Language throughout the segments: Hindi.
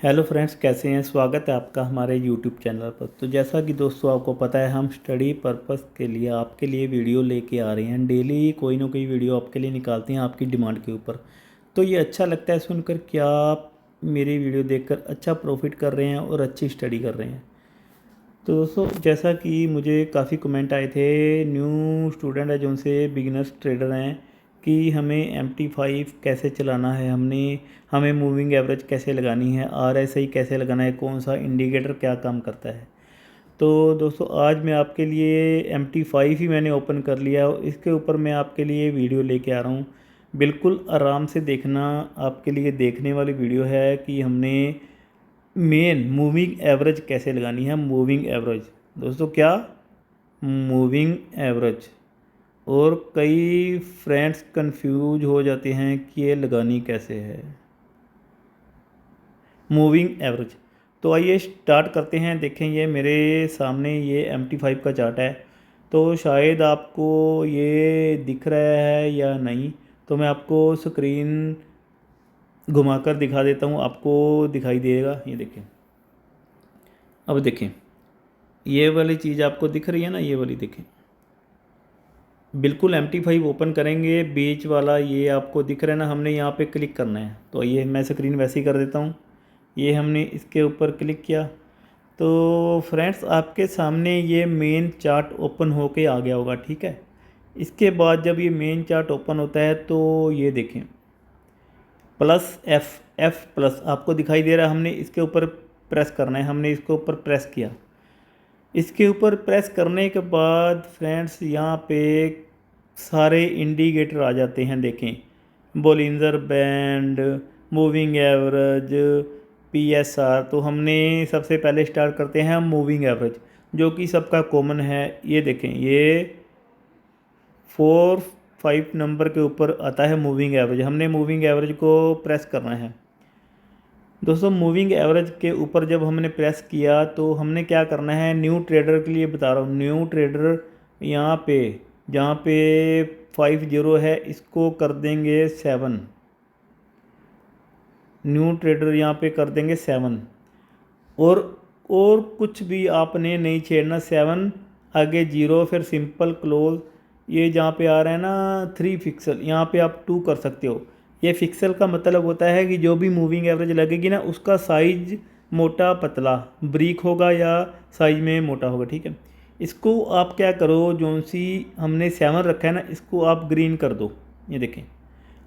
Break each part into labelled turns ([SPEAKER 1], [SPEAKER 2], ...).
[SPEAKER 1] हेलो फ्रेंड्स, कैसे हैं। स्वागत है आपका हमारे यूट्यूब चैनल पर। तो जैसा कि दोस्तों आपको पता है, हम स्टडी पर्पस के लिए आपके लिए वीडियो लेके आ रहे हैं। डेली कोई ना कोई वीडियो आपके लिए निकालते हैं आपकी डिमांड के ऊपर। तो ये अच्छा लगता है सुनकर कि आप मेरी वीडियो देखकर अच्छा प्रॉफिट कर रहे हैं और अच्छी स्टडी कर रहे हैं। तो दोस्तों, जैसा कि मुझे काफ़ी कमेंट आए थे, न्यू स्टूडेंट है जो उनसे बिगिनर्स ट्रेडर हैं, कि हमें MT5 कैसे चलाना है, हमें मूविंग एवरेज कैसे लगानी है, RSI कैसे लगाना है, कौन सा इंडिकेटर क्या काम करता है। तो दोस्तों, आज मैं आपके लिए MT5 ही मैंने ओपन कर लिया और इसके ऊपर मैं आपके लिए वीडियो लेके आ रहा हूँ। बिल्कुल आराम से देखना, आपके लिए देखने वाली वीडियो है कि हमने मेन मूविंग एवरेज कैसे लगानी है। मूविंग एवरेज दोस्तों, क्या मूविंग एवरेज। और कई फ्रेंड्स कंफ्यूज हो जाते हैं कि ये लगानी कैसे है मूविंग एवरेज। तो आइए स्टार्ट करते हैं। देखें, ये मेरे सामने ये MT5 का चार्ट है। तो शायद आपको ये दिख रहा है या नहीं, तो मैं आपको स्क्रीन घुमाकर दिखा देता हूँ, आपको दिखाई देगा। ये देखें, अब देखें, ये वाली चीज़ आपको दिख रही है ना, ये वाली देखें। बिल्कुल MT5 ओपन करेंगे, बीच वाला ये आपको दिख रहा है ना, हमने यहाँ पे क्लिक करना है। तो ये मैं स्क्रीन वैसे ही कर देता हूँ। ये हमने इसके ऊपर क्लिक किया तो फ्रेंड्स, आपके सामने ये मेन चार्ट ओपन होके आ गया होगा, ठीक है। इसके बाद जब ये मेन चार्ट ओपन होता है तो ये देखें, प्लस एफ प्लस आपको दिखाई दे रहा है। हमने इसके ऊपर प्रेस करना है, हमने इसके ऊपर प्रेस किया। इसके ऊपर प्रेस करने के बाद फ्रेंड्स, यहाँ पे सारे इंडिकेटर आ जाते हैं। देखें, Bollinger band, moving average, PSR। तो हमने सबसे पहले स्टार्ट करते हैं हम मूविंग एवरेज, जो कि सबका कॉमन है। ये देखें, ये 4-5 नंबर के ऊपर आता है मूविंग एवरेज। हमने मूविंग एवरेज को प्रेस करना है। दोस्तों, मूविंग एवरेज के ऊपर जब हमने प्रेस किया तो हमने क्या करना है, न्यू ट्रेडर के लिए बता रहा हूँ। न्यू ट्रेडर यहाँ पे, जहाँ पे 50 है, इसको कर देंगे 7। न्यू ट्रेडर यहाँ पे कर देंगे 7। और कुछ भी आपने नहीं छेड़ना। 7 आगे 0, फिर सिंपल क्लोज। ये जहाँ पे आ रहा है ना 3 फिक्सल, यहाँ पे आप 2 कर सकते हो। ये फिक्सल का मतलब होता है कि जो भी मूविंग एवरेज लगेगी ना, उसका साइज मोटा पतला ब्रीक होगा या साइज में मोटा होगा, ठीक है। इसको आप क्या करो, जो सी हमने 7 रखा है ना, इसको आप ग्रीन कर दो। ये देखें,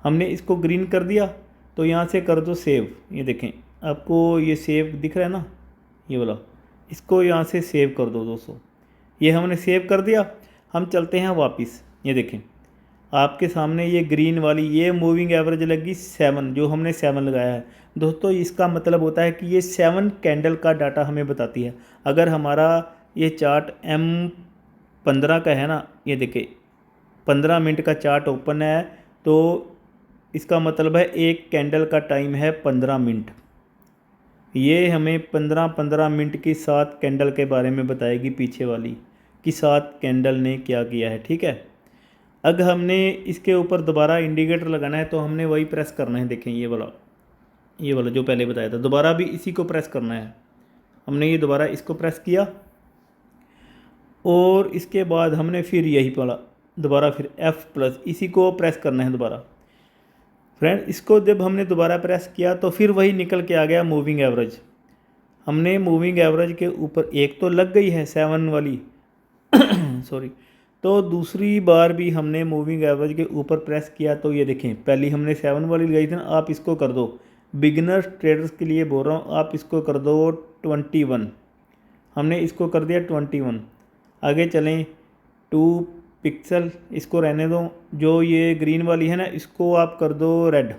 [SPEAKER 1] हमने इसको ग्रीन कर दिया। तो यहाँ से कर दो सेव। ये देखें, आपको ये सेव दिख रहा है ना, ये वाला, इसको यहाँ से सेव कर दो दोस्तों। ये हमने सेव कर दिया। हम चलते हैं वापस। ये देखें, आपके सामने ये ग्रीन वाली ये मूविंग एवरेज लगी 7, जो हमने 7 लगाया है दोस्तों। इसका मतलब होता है कि ये 7 कैंडल का डाटा हमें बताती है। अगर हमारा ये चार्ट M15 का है ना, ये देखें 15 मिनट का चार्ट ओपन है, तो इसका मतलब है एक कैंडल का टाइम है 15 मिनट। ये हमें 15-15 मिनट की 7 कैंडल के बारे में बताएगी, पीछे वाली कि 7 कैंडल ने क्या किया है, ठीक है। अगर हमने इसके ऊपर दोबारा इंडिकेटर लगाना है तो हमने वही प्रेस करना है। देखें, ये वाला जो पहले बताया था, दोबारा भी इसी को प्रेस करना है। हमने ये दोबारा इसको प्रेस किया और इसके बाद हमने फिर यही वाला दोबारा फिर F प्लस इसी को प्रेस करना है दोबारा। फ्रेंड, इसको जब हमने दोबारा प्रेस किया तो फिर वही निकल के आ गया मूविंग एवरेज। हमने मूविंग एवरेज के ऊपर एक तो लग गई है 7 वाली सॉरी। तो दूसरी बार भी हमने मूविंग एवरेज के ऊपर प्रेस किया तो ये देखें, पहली हमने 7 वाली लगाई थी ना, आप इसको कर दो। बिगिनर्स ट्रेडर्स के लिए बोल रहा हूँ, आप इसको कर दो 21। हमने इसको कर दिया 21। आगे चलें, 2 पिक्सल इसको रहने दो। जो ये ग्रीन वाली है ना, इसको आप कर दो रेड।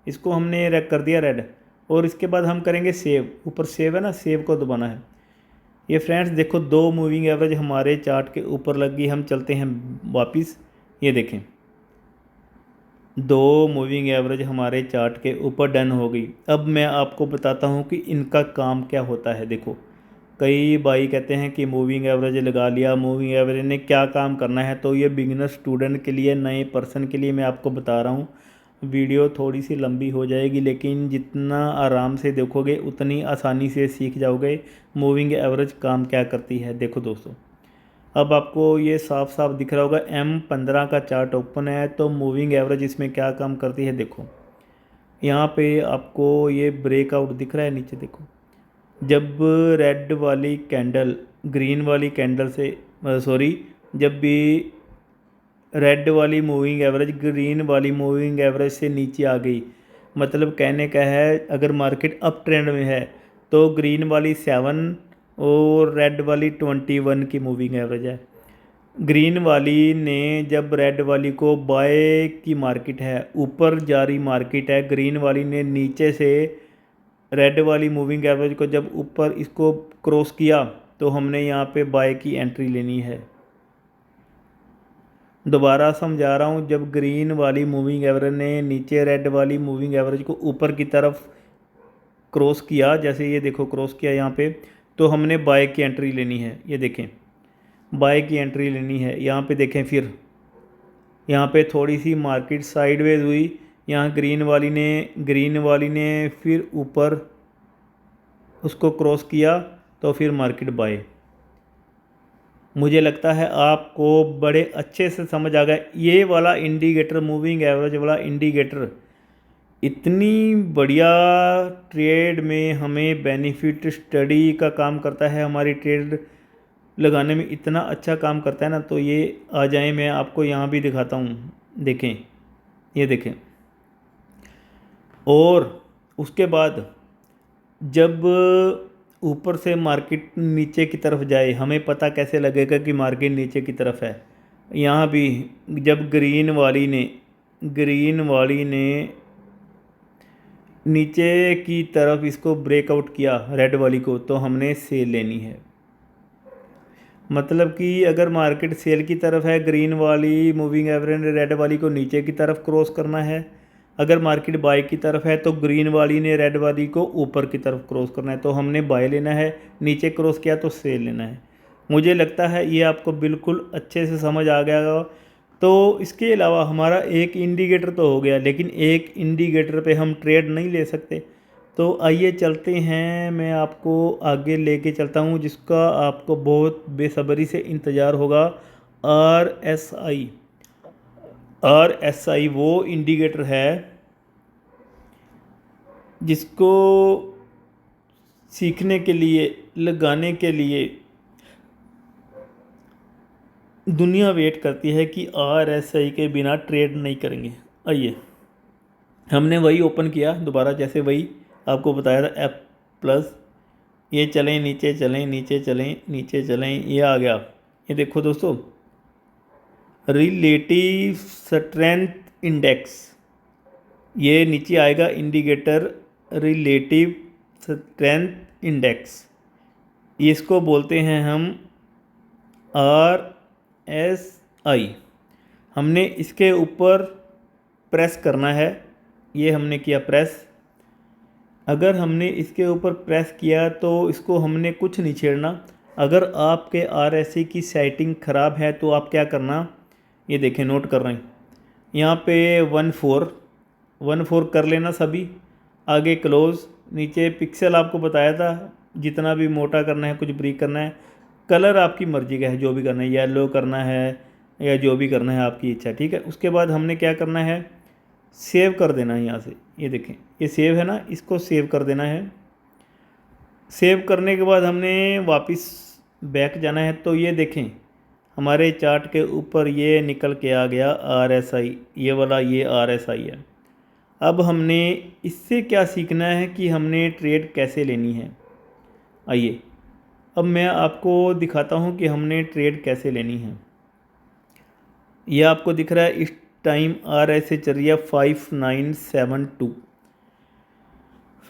[SPEAKER 1] इसको हमने रेड कर दिया रेड। और इसके बाद हम करेंगे सेव। ऊपर सेव है ना, सेव को दबाना है। ये फ्रेंड्स देखो, 2 मूविंग एवरेज हमारे चार्ट के ऊपर लग गई। हम चलते हैं वापस। ये देखें, 2 मूविंग एवरेज हमारे चार्ट के ऊपर डन हो गई। अब मैं आपको बताता हूँ कि इनका काम क्या होता है। देखो, कई भाई कहते हैं कि मूविंग एवरेज लगा लिया, मूविंग एवरेज ने क्या काम करना है। तो ये बिगिनर स्टूडेंट के लिए, नए पर्सन के लिए मैं आपको बता रहा हूँ। वीडियो थोड़ी सी लंबी हो जाएगी, लेकिन जितना आराम से देखोगे उतनी आसानी से सीख जाओगे मूविंग एवरेज काम क्या करती है। देखो दोस्तों, अब आपको ये साफ साफ दिख रहा होगा M15 का चार्ट ओपन है, तो मूविंग एवरेज इसमें क्या काम करती है। देखो यहाँ पे आपको ये ब्रेकआउट दिख रहा है नीचे। देखो जब रेड वाली कैंडल ग्रीन वाली कैंडल से जब भी रेड वाली मूविंग एवरेज ग्रीन वाली मूविंग एवरेज से नीचे आ गई, मतलब कहने का है अगर मार्केट अप ट्रेंड में है तो ग्रीन वाली 7 और रेड वाली 21 की मूविंग एवरेज है। ग्रीन वाली ने जब रेड वाली को बाय की मार्केट है, ऊपर जा रही मार्केट है, ग्रीन वाली ने नीचे से रेड वाली मूविंग एवरेज को जब ऊपर इसको क्रॉस किया तो हमने यहाँ पे बाय की एंट्री लेनी है। दोबारा समझा रहा हूँ, जब ग्रीन वाली मूविंग एवरेज ने नीचे रेड वाली मूविंग एवरेज को ऊपर की तरफ क्रॉस किया, जैसे ये देखो क्रॉस किया यहाँ पे, तो हमने बाय की एंट्री लेनी है। ये देखें बाय की एंट्री लेनी है। यहाँ पे देखें फिर यहाँ पे थोड़ी सी मार्केट साइडवेज हुई, यहाँ ग्रीन वाली ने फिर ऊपर उसको क्रॉस किया तो फिर मार्केट बाय। मुझे लगता है आपको बड़े अच्छे से समझ आ गया। ये वाला इंडिकेटर मूविंग एवरेज वाला इंडिकेटर इतनी बढ़िया ट्रेड में हमें बेनिफिट स्टडी का काम करता है, हमारी ट्रेड लगाने में इतना अच्छा काम करता है ना। तो ये आ जाए, मैं आपको यहाँ भी दिखाता हूँ। देखें ये देखें, और उसके बाद जब ऊपर से मार्केट नीचे की तरफ जाए, हमें पता कैसे लगेगा कि मार्केट नीचे की तरफ है। यहाँ भी जब ग्रीन वाली ने नीचे की तरफ इसको ब्रेकआउट किया रेड वाली को, तो हमने सेल लेनी है। मतलब कि अगर मार्केट सेल की तरफ है, ग्रीन वाली मूविंग एवरेज ने रेड वाली को नीचे की तरफ क्रॉस करना है। अगर मार्केट बाय की तरफ है तो ग्रीन वाली ने रेड वाली को ऊपर की तरफ क्रॉस करना है, तो हमने बाय लेना है। नीचे क्रॉस किया तो सेल लेना है। मुझे लगता है ये आपको बिल्कुल अच्छे से समझ आ गया होगा। तो इसके अलावा हमारा एक इंडिकेटर तो हो गया, लेकिन एक इंडिकेटर पे हम ट्रेड नहीं ले सकते। तो आइए चलते हैं, मैं आपको आगे लेके चलता हूँ, जिसका आपको बहुत बेसब्री से इंतज़ार होगा। RSI वो इंडिकेटर है जिसको सीखने के लिए, लगाने के लिए दुनिया वेट करती है कि RSI के बिना ट्रेड नहीं करेंगे। आइए हमने वही ओपन किया दोबारा, जैसे वही आपको बताया था F+, ये चलें नीचे चलें नीचे चलें नीचे चलें, ये आ गया। ये देखो दोस्तों, रिलेटिव स्ट्रेंथ इंडेक्स, ये नीचे आएगा इंडिकेटर रिलेटिव स्ट्रेंथ इंडेक्स, इसको बोलते हैं हम RSI। हमने इसके ऊपर प्रेस करना है, ये हमने किया प्रेस। अगर हमने इसके ऊपर प्रेस किया तो इसको हमने कुछ नहीं छेड़ना। अगर आपके RSI की सेटिंग ख़राब है तो आप क्या करना, ये देखें नोट कर रहे हैं, यहाँ पे 14 कर लेना सभी। आगे क्लोज, नीचे पिक्सल आपको बताया था, जितना भी मोटा करना है, कुछ ब्रीक करना है, कलर आपकी मर्जी का है, जो भी करना है, येलो करना है या जो भी करना है आपकी इच्छा, ठीक है। उसके बाद हमने क्या करना है, सेव कर देना है। यहाँ से ये देखें, ये सेव है ना, इसको सेव कर देना है। सेव करने के बाद हमने वापस बैक जाना है। तो ये देखें हमारे चार्ट के ऊपर ये निकल के आ गया RSI, ये वाला ये RSI है। अब हमने इससे क्या सीखना है कि हमने ट्रेड कैसे लेनी है। आइए अब मैं आपको दिखाता हूँ कि हमने ट्रेड कैसे लेनी है। ये आपको दिख रहा है इस टाइम RSI चल रही है 5972।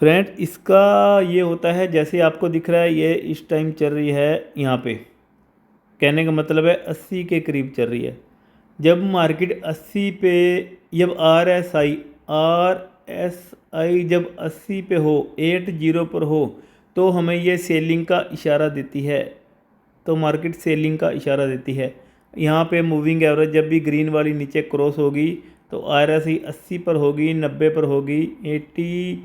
[SPEAKER 1] फ्रेंड इसका ये होता है, जैसे आपको दिख रहा है ये इस टाइम चल रही है, यहाँ पे कहने का मतलब है 80 के करीब चल रही है। जब मार्केट 80 पे, जब RSI जब 80 पे हो, 80 पर हो, तो हमें ये सेलिंग का इशारा देती है। तो मार्केट सेलिंग का इशारा देती है। यहाँ पे मूविंग एवरेज जब भी ग्रीन वाली नीचे क्रॉस होगी तो RSI 80 पर होगी, 90 पर होगी, 80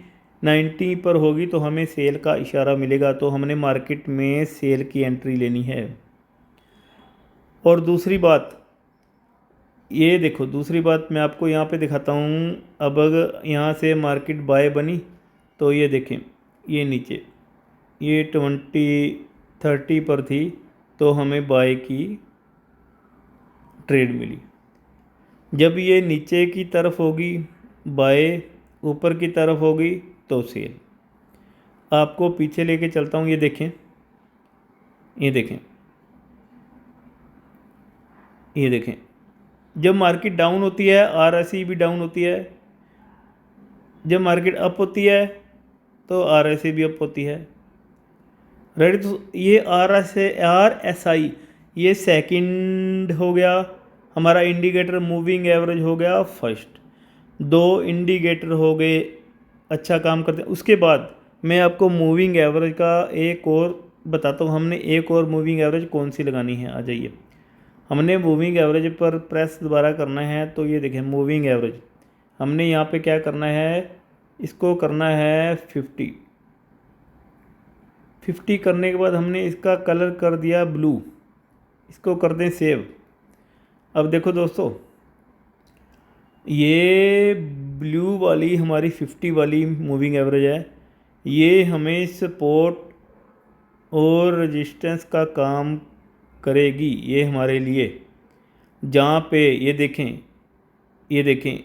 [SPEAKER 1] 90 पर होगी तो हमें सेल का इशारा मिलेगा, तो हमने मार्केट में सेल की एंट्री लेनी है। और दूसरी बात ये देखो, दूसरी बात मैं आपको यहाँ पे दिखाता हूँ। अब अगर यहाँ से मार्केट बाय बनी तो ये देखें, ये नीचे ये 20-30 पर थी तो हमें बाय की ट्रेड मिली। जब ये नीचे की तरफ होगी बाय, ऊपर की तरफ होगी तो सेल। आपको पीछे लेके चलता हूँ, ये देखें, ये देखें, ये देखें, जब मार्केट डाउन होती है RSI भी डाउन होती है, जब मार्केट अप होती है तो RSI भी अप होती है। राइट, तो ये RSI ये सेकंड हो गया हमारा इंडिकेटर, मूविंग एवरेज हो गया फर्स्ट। दो इंडिकेटर हो गए अच्छा काम करते हैं। उसके बाद मैं आपको मूविंग एवरेज का एक और बताता हूँ, हमने एक और मूविंग एवरेज कौन सी लगानी है। आ जाइए, हमने मूविंग एवरेज पर प्रेस दोबारा करना है। तो ये देखें मूविंग एवरेज, हमने यहाँ पे क्या करना है, इसको करना है 50 करने के बाद हमने इसका कलर कर दिया ब्लू, इसको कर दें सेव। अब देखो दोस्तों, ये ब्लू वाली हमारी 50 वाली मूविंग एवरेज है, ये हमें सपोर्ट और रेजिस्टेंस का काम करेगी। ये हमारे लिए जहाँ पे ये देखें, ये देखें,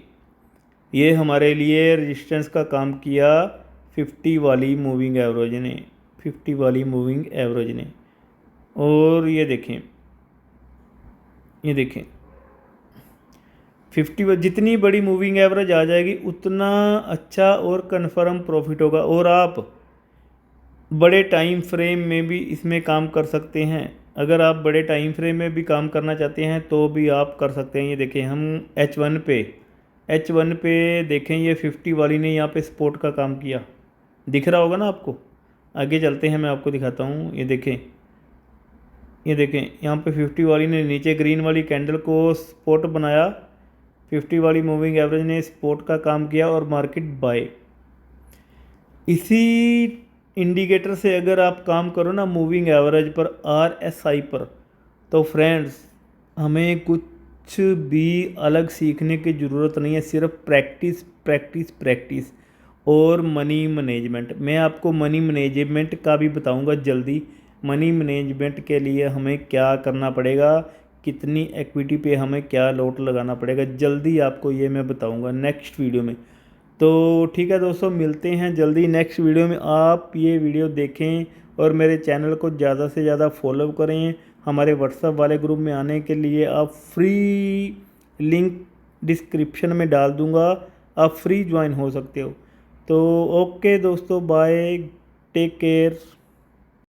[SPEAKER 1] ये हमारे लिए रेजिस्टेंस का काम किया 50 वाली मूविंग एवरेज ने, 50 वाली मूविंग एवरेज ने। और ये देखें, ये देखें 50 जितनी बड़ी मूविंग एवरेज आ जाएगी उतना अच्छा और कन्फर्म प्रॉफिट होगा, और आप बड़े टाइम फ्रेम में भी इसमें काम कर सकते हैं। अगर आप बड़े टाइम फ्रेम में भी काम करना चाहते हैं तो भी आप कर सकते हैं। ये देखें, हम H1 पे देखें, ये 50 वाली ने यहाँ पे सपोर्ट का काम किया, दिख रहा होगा ना आपको। आगे चलते हैं, मैं आपको दिखाता हूँ। ये देखें, ये देखें, यहाँ पे 50 वाली ने नीचे ग्रीन वाली कैंडल को सपोर्ट बनाया, 50 वाली मूविंग एवरेज ने सपोर्ट का काम किया और मार्केट बाय। इसी इंडिकेटर से अगर आप काम करो ना मूविंग एवरेज पर, RSI पर, तो फ्रेंड्स हमें कुछ भी अलग सीखने की ज़रूरत नहीं है, सिर्फ प्रैक्टिस प्रैक्टिस प्रैक्टिस और मनी मैनेजमेंट। मैं आपको मनी मैनेजमेंट का भी बताऊंगा जल्दी। मनी मैनेजमेंट के लिए हमें क्या करना पड़ेगा, कितनी इक्विटी पे हमें क्या लॉट लगाना पड़ेगा, जल्दी आपको ये मैं बताऊंगा नेक्स्ट वीडियो में। तो ठीक है दोस्तों, मिलते हैं जल्दी नेक्स्ट वीडियो में। आप ये वीडियो देखें और मेरे चैनल को ज़्यादा से ज़्यादा फॉलो करें। हमारे व्हाट्सएप वाले ग्रुप में आने के लिए आप फ्री लिंक डिस्क्रिप्शन में डाल दूंगा, आप फ्री ज्वाइन हो सकते हो। तो ओके दोस्तों, बाय, टेक केयर।